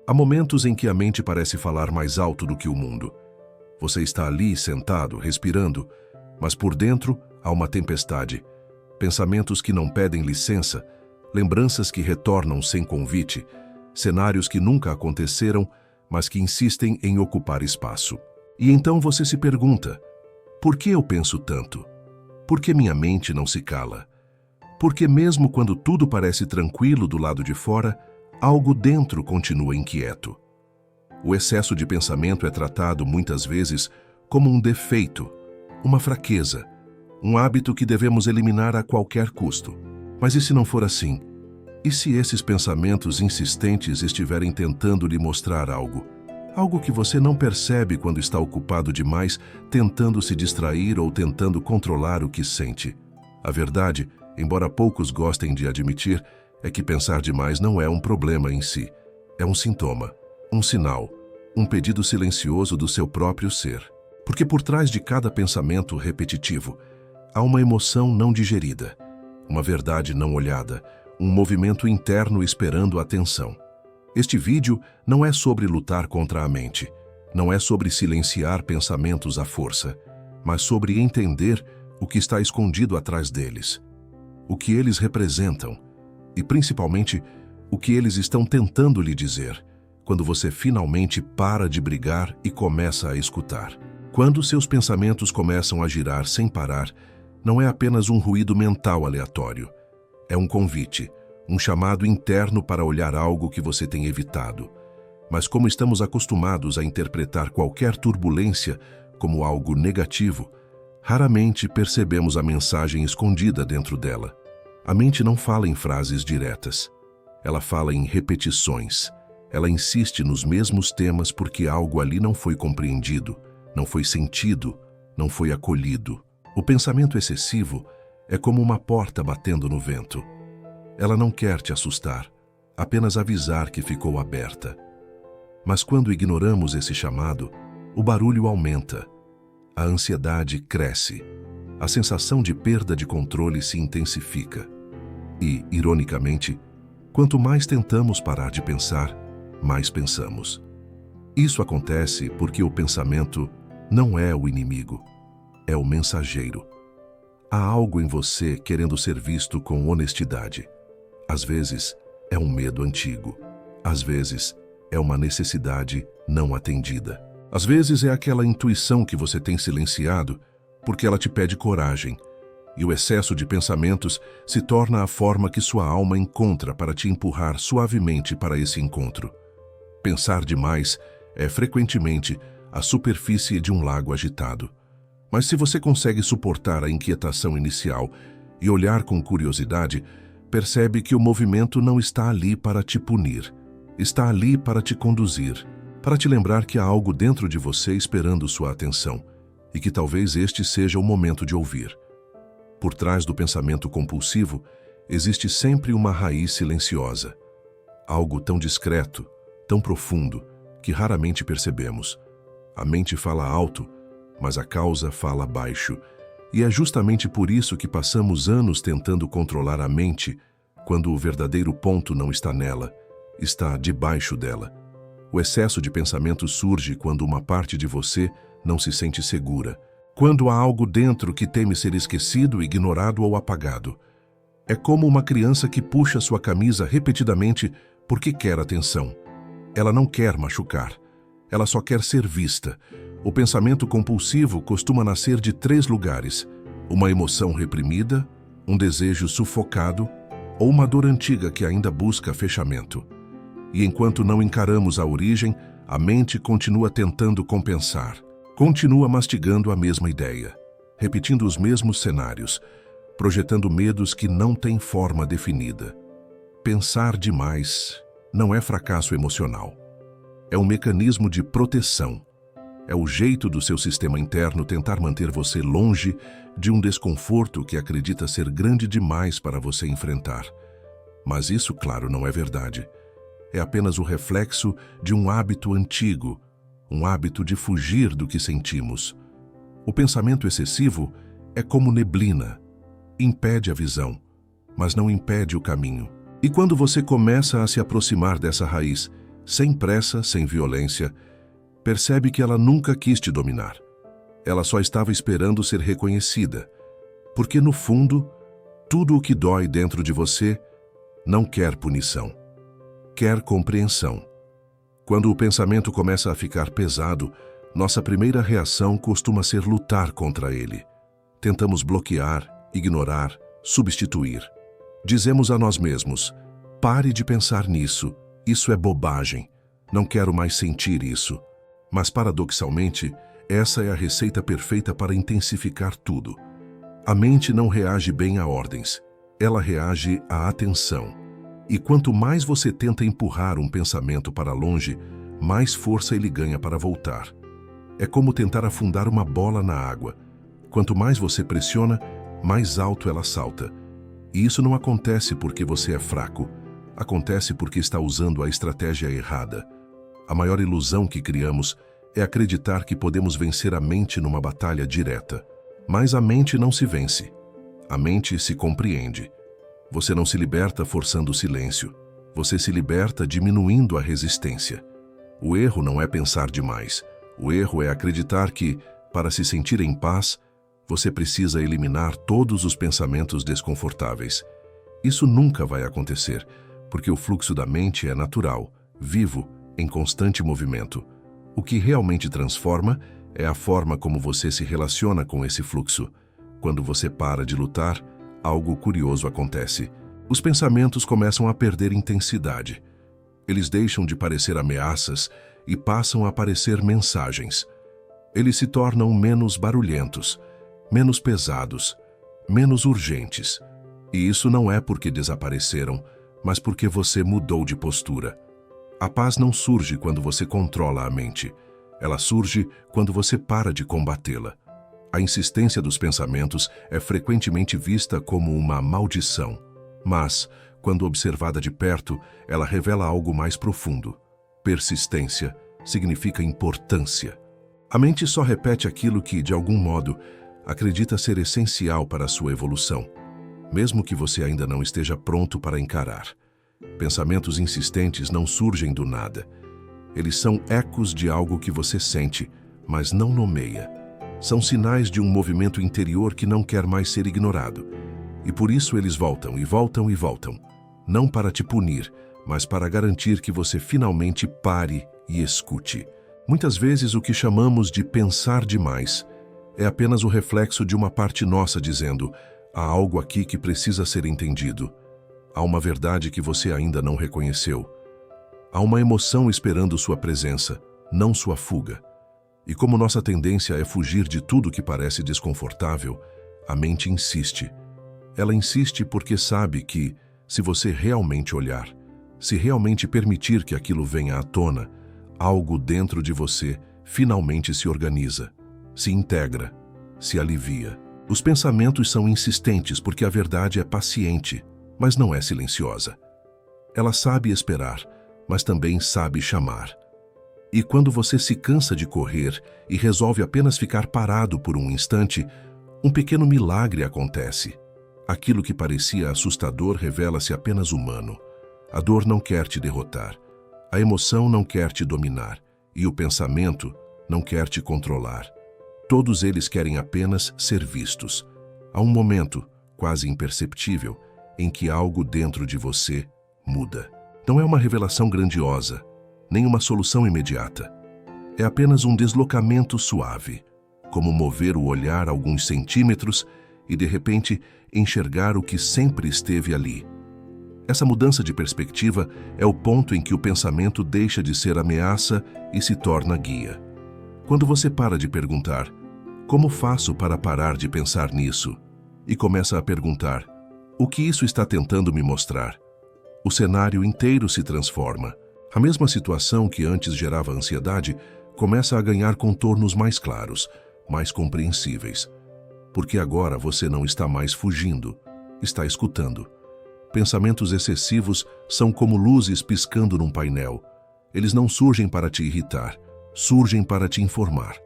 Há momentos em que a mente parece falar mais alto do que o mundo. Você está ali, sentado, respirando, mas por dentro há uma tempestade. Pensamentos que não pedem licença, lembranças que retornam sem convite, cenários que nunca aconteceram, mas que insistem em ocupar espaço. E então você se pergunta: por que eu penso tanto? Por que minha mente não se cala? Porque mesmo quando tudo parece tranquilo do lado de fora, algo dentro continua inquieto. O excesso de pensamento é tratado muitas vezes como um defeito, uma fraqueza, um hábito que devemos eliminar a qualquer custo. Mas e se não for assim? E se esses pensamentos insistentes estiverem tentando lhe mostrar algo? Algo que você não percebe quando está ocupado demais, tentando se distrair ou tentando controlar o que sente. A verdade, embora poucos gostem de admitir, é que pensar demais não é um problema em si. É um sintoma, um sinal, um pedido silencioso do seu próprio ser. Porque por trás de cada pensamento repetitivo, há uma emoção não digerida, uma verdade não olhada, um movimento interno esperando atenção. Este vídeo não é sobre lutar contra a mente, não é sobre silenciar pensamentos à força, mas sobre entender o que está escondido atrás deles, o que eles representam e, principalmente, o que eles estão tentando lhe dizer, quando você finalmente para de brigar e começa a escutar. Quando seus pensamentos começam a girar sem parar, não é apenas um ruído mental aleatório, é um convite, um chamado interno para olhar algo que você tem evitado. Mas como estamos acostumados a interpretar qualquer turbulência como algo negativo, raramente percebemos a mensagem escondida dentro dela. A mente não fala em frases diretas. Ela fala em repetições. Ela insiste nos mesmos temas porque algo ali não foi compreendido, não foi sentido, não foi acolhido. O pensamento excessivo é como uma porta batendo no vento. Ela não quer te assustar, apenas avisar que ficou aberta. Mas quando ignoramos esse chamado, o barulho aumenta, a ansiedade cresce, a sensação de perda de controle se intensifica. E, ironicamente, quanto mais tentamos parar de pensar, mais pensamos. Isso acontece porque o pensamento não é o inimigo, é o mensageiro. Há algo em você querendo ser visto com honestidade. Às vezes, é um medo antigo. Às vezes, é uma necessidade não atendida. Às vezes, é aquela intuição que você tem silenciado porque ela te pede coragem. E o excesso de pensamentos se torna a forma que sua alma encontra para te empurrar suavemente para esse encontro. Pensar demais é, frequentemente, a superfície de um lago agitado. Mas se você consegue suportar a inquietação inicial e olhar com curiosidade, percebe que o movimento não está ali para te punir, está ali para te conduzir, para te lembrar que há algo dentro de você esperando sua atenção e que talvez este seja o momento de ouvir. Por trás do pensamento compulsivo, existe sempre uma raiz silenciosa, algo tão discreto, tão profundo, que raramente percebemos. A mente fala alto, mas a causa fala baixo. E é justamente por isso que passamos anos tentando controlar a mente, quando o verdadeiro ponto não está nela, está debaixo dela. O excesso de pensamento surge quando uma parte de você não se sente segura, quando há algo dentro que teme ser esquecido, ignorado ou apagado. É como uma criança que puxa sua camisa repetidamente porque quer atenção. Ela não quer machucar, ela só quer ser vista. O pensamento compulsivo costuma nascer de 3 lugares: uma emoção reprimida, um desejo sufocado ou uma dor antiga que ainda busca fechamento. E enquanto não encaramos a origem, a mente continua tentando compensar, continua mastigando a mesma ideia, repetindo os mesmos cenários, projetando medos que não têm forma definida. Pensar demais não é fracasso emocional. É um mecanismo de proteção. É o jeito do seu sistema interno tentar manter você longe de um desconforto que acredita ser grande demais para você enfrentar. Mas isso, claro, não é verdade. É apenas o reflexo de um hábito antigo, um hábito de fugir do que sentimos. O pensamento excessivo é como neblina. Impede a visão, mas não impede o caminho. E quando você começa a se aproximar dessa raiz, sem pressa, sem violência, percebe que ela nunca quis te dominar. Ela só estava esperando ser reconhecida, porque no fundo, tudo o que dói dentro de você não quer punição, quer compreensão. Quando o pensamento começa a ficar pesado, nossa primeira reação costuma ser lutar contra ele. Tentamos bloquear, ignorar, substituir. Dizemos a nós mesmos: pare de pensar nisso, isso é bobagem, não quero mais sentir isso. Mas paradoxalmente, essa é a receita perfeita para intensificar tudo. A mente não reage bem a ordens, ela reage à atenção. E quanto mais você tenta empurrar um pensamento para longe, mais força ele ganha para voltar. É como tentar afundar uma bola na água. Quanto mais você pressiona, mais alto ela salta. E isso não acontece porque você é fraco. Acontece porque está usando a estratégia errada. A maior ilusão que criamos é acreditar que podemos vencer a mente numa batalha direta. Mas a mente não se vence. A mente se compreende. Você não se liberta forçando o silêncio. Você se liberta diminuindo a resistência. O erro não é pensar demais. O erro é acreditar que, para se sentir em paz, você precisa eliminar todos os pensamentos desconfortáveis. Isso nunca vai acontecer, porque o fluxo da mente é natural, vivo, em constante movimento. O que realmente transforma é a forma como você se relaciona com esse fluxo. Quando você para de lutar, algo curioso acontece. Os pensamentos começam a perder intensidade. Eles deixam de parecer ameaças e passam a parecer mensagens. Eles se tornam menos barulhentos, menos pesados, menos urgentes. E isso não é porque desapareceram, mas porque você mudou de postura. A paz não surge quando você controla a mente. Ela surge quando você para de combatê-la. A insistência dos pensamentos é frequentemente vista como uma maldição. Mas, quando observada de perto, ela revela algo mais profundo. Persistência significa importância. A mente só repete aquilo que, de algum modo, acredita ser essencial para a sua evolução, mesmo que você ainda não esteja pronto para encarar. Pensamentos insistentes não surgem do nada. Eles são ecos de algo que você sente, mas não nomeia. São sinais de um movimento interior que não quer mais ser ignorado. E por isso eles voltam e voltam e voltam. Não para te punir, mas para garantir que você finalmente pare e escute. Muitas vezes o que chamamos de pensar demais é apenas o reflexo de uma parte nossa dizendo: há algo aqui que precisa ser entendido. Há uma verdade que você ainda não reconheceu. Há uma emoção esperando sua presença, não sua fuga. E como nossa tendência é fugir de tudo que parece desconfortável, a mente insiste. Ela insiste porque sabe que, se você realmente olhar, se realmente permitir que aquilo venha à tona, algo dentro de você finalmente se organiza, se integra, se alivia. Os pensamentos são insistentes porque a verdade é paciente, mas não é silenciosa. Ela sabe esperar, mas também sabe chamar. E quando você se cansa de correr e resolve apenas ficar parado por um instante, um pequeno milagre acontece. Aquilo que parecia assustador revela-se apenas humano. A dor não quer te derrotar, a emoção não quer te dominar e o pensamento não quer te controlar. Todos eles querem apenas ser vistos. Há um momento, quase imperceptível, em que algo dentro de você muda. Não é uma revelação grandiosa, nem uma solução imediata. É apenas um deslocamento suave, como mover o olhar alguns centímetros e, de repente, enxergar o que sempre esteve ali. Essa mudança de perspectiva é o ponto em que o pensamento deixa de ser ameaça e se torna guia. Quando você para de perguntar: como faço para parar de pensar nisso? E começa a perguntar: o que isso está tentando me mostrar? O cenário inteiro se transforma. A mesma situação que antes gerava ansiedade começa a ganhar contornos mais claros, mais compreensíveis. Porque agora você não está mais fugindo, está escutando. Pensamentos excessivos são como luzes piscando num painel. Eles não surgem para te irritar, surgem para te informar.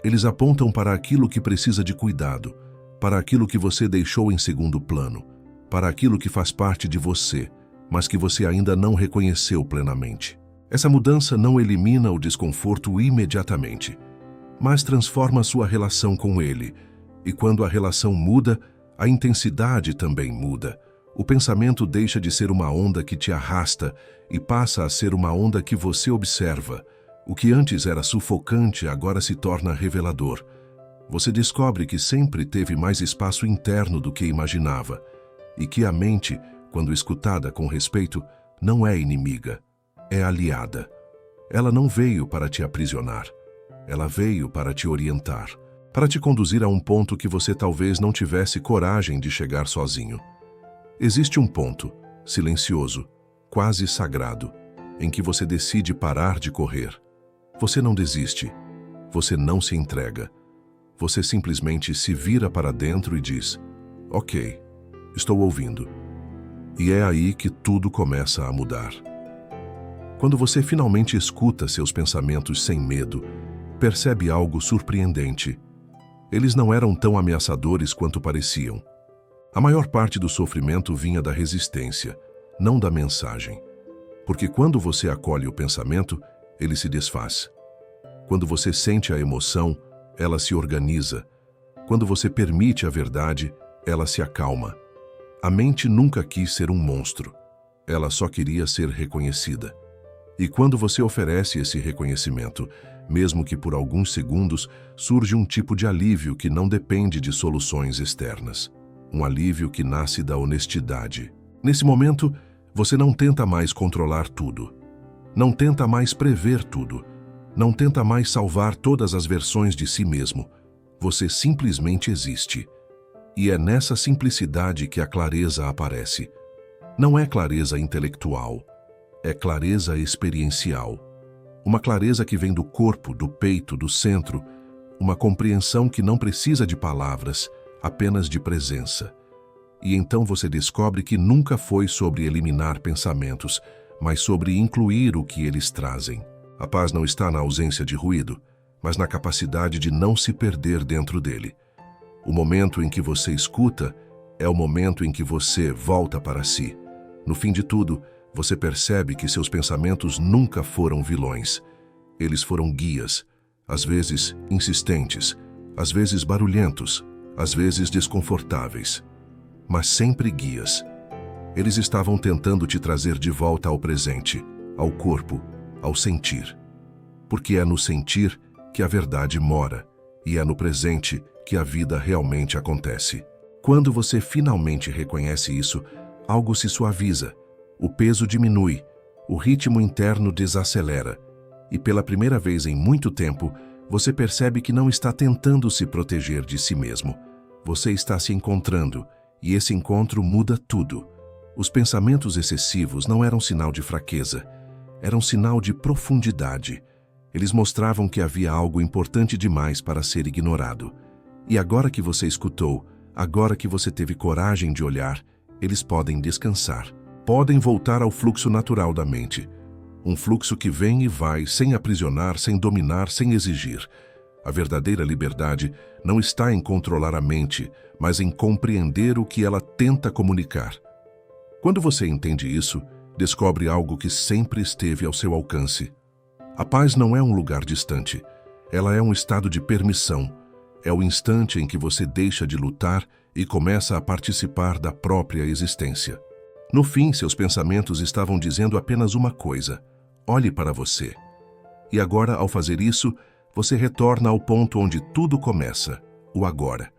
Eles apontam para aquilo que precisa de cuidado, para aquilo que você deixou em segundo plano, para aquilo que faz parte de você, mas que você ainda não reconheceu plenamente. Essa mudança não elimina o desconforto imediatamente, mas transforma sua relação com ele. E quando a relação muda, a intensidade também muda. O pensamento deixa de ser uma onda que te arrasta e passa a ser uma onda que você observa. O que antes era sufocante agora se torna revelador. Você descobre que sempre teve mais espaço interno do que imaginava e que a mente, quando escutada com respeito, não é inimiga, é aliada. Ela não veio para te aprisionar. Ela veio para te orientar, para te conduzir a um ponto que você talvez não tivesse coragem de chegar sozinho. Existe um ponto, silencioso, quase sagrado, em que você decide parar de correr. Você não desiste, você não se entrega. Você simplesmente se vira para dentro e diz: ok, estou ouvindo. E é aí que tudo começa a mudar. Quando você finalmente escuta seus pensamentos sem medo, percebe algo surpreendente. Eles não eram tão ameaçadores quanto pareciam. A maior parte do sofrimento vinha da resistência, não da mensagem. Porque quando você acolhe o pensamento, ele se desfaz. Quando você sente a emoção, ela se organiza. Quando você permite a verdade, ela se acalma. A mente nunca quis ser um monstro. Ela só queria ser reconhecida. E quando você oferece esse reconhecimento, mesmo que por alguns segundos, surge um tipo de alívio que não depende de soluções externas. Um alívio que nasce da honestidade. Nesse momento, você não tenta mais controlar tudo. Não tenta mais prever tudo. Não tenta mais salvar todas as versões de si mesmo. Você simplesmente existe. E é nessa simplicidade que a clareza aparece. Não é clareza intelectual. É clareza experiencial. Uma clareza que vem do corpo, do peito, do centro. Uma compreensão que não precisa de palavras, apenas de presença. E então você descobre que nunca foi sobre eliminar pensamentos, mas sobre incluir o que eles trazem. A paz não está na ausência de ruído, mas na capacidade de não se perder dentro dele. O momento em que você escuta é o momento em que você volta para si. No fim de tudo, você percebe que seus pensamentos nunca foram vilões. Eles foram guias, às vezes insistentes, às vezes barulhentos, às vezes desconfortáveis, mas sempre guias. Eles estavam tentando te trazer de volta ao presente, ao corpo, ao sentir. Porque é no sentir que a verdade mora, e é no presente que a vida realmente acontece. Quando você finalmente reconhece isso, algo se suaviza, o peso diminui, o ritmo interno desacelera, e pela primeira vez em muito tempo, você percebe que não está tentando se proteger de si mesmo. Você está se encontrando, e esse encontro muda tudo. Os pensamentos excessivos não eram sinal de fraqueza, eram sinal de profundidade. Eles mostravam que havia algo importante demais para ser ignorado. E agora que você escutou, agora que você teve coragem de olhar, eles podem descansar. Podem voltar ao fluxo natural da mente. Um fluxo que vem e vai, sem aprisionar, sem dominar, sem exigir. A verdadeira liberdade não está em controlar a mente, mas em compreender o que ela tenta comunicar. Quando você entende isso, descobre algo que sempre esteve ao seu alcance. A paz não é um lugar distante. Ela é um estado de permissão. É o instante em que você deixa de lutar e começa a participar da própria existência. No fim, seus pensamentos estavam dizendo apenas uma coisa: olhe para você. E agora, ao fazer isso, você retorna ao ponto onde tudo começa, o agora.